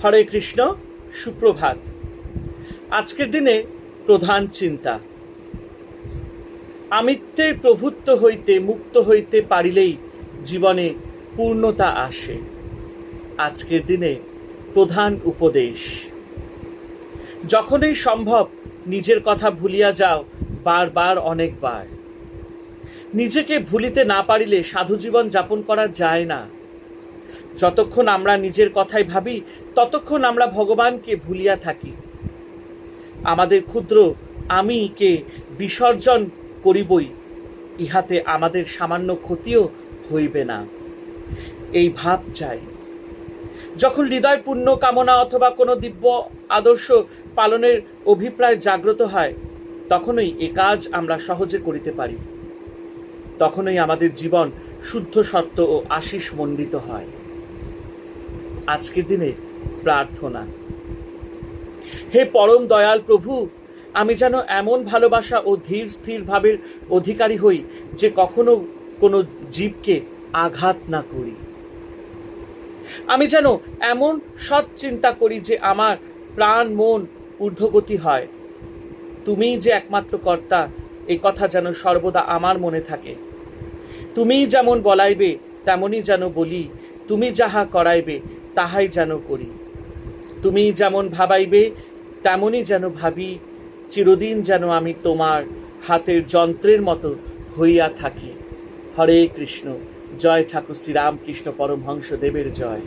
হরে কৃষ্ণ, সুপ্রভাত। আজকের দিনে প্রধান চিন্তা, আমিত্বের প্রভুত্ব হইতে মুক্ত হইতে পারিলেই জীবনে পূর্ণতা আসে। আজকের দিনে প্রধান উপদেশ, যখনই সম্ভব নিজের কথা ভুলিয়া যাও, বারবার অনেকবার। নিজেকে ভুলিতে না পারিলে সাধু জীবন যাপন করা যায় না। যতক্ষণ আমরা নিজের কথাই ভাবি, ততক্ষণ আমরা ভগবানকে ভুলিয়া থাকি। আমাদের ক্ষুদ্র আমিকে বিসর্জন করিবই, ইহাতে আমাদের সামান্য ক্ষতিও হইবে না, এই ভাব চাই। যখন হৃদয় পূর্ণ কামনা অথবা কোনো দিব্য আদর্শ পালনের অভিপ্রায় জাগ্রত হয়, তখনই এ কাজ আমরা সহজে করিতে পারি। তখনই আমাদের জীবন শুদ্ধ সত্য ও আশিস মণ্ডিত হয়। আজকের দিনে প্রার্থনা, হে পরম দয়াল প্রভু, আমি যেন এমন ভালোবাসা ও ধীর স্থির ভাবের অধিকারী হই যে কখনো কোনো জীবকে আঘাত না করি। আমি যেন এমন সৎ চিন্তা করি যে আমার প্রাণ মন ঊর্ধ্বগতি হয়। তুমিই যে একমাত্র কর্তা, এই কথা যেন সর্বদা আমার মনে থাকে। তুমিই যেমন বলাইবে তেমনই যেন বলি, তুমি যাহা করাইবে তাহাই যেন করি। তুমি যেমন ভাবাইবে তেমনই যেন ভাবি, চিরদিন যেন আমি তোমার হাতের যন্ত্রের মতো হইয়া থাকি। হরে কৃষ্ণ। জয় ঠাকুর শ্রীরামকৃষ্ণ পরমহংস দেবের জয়।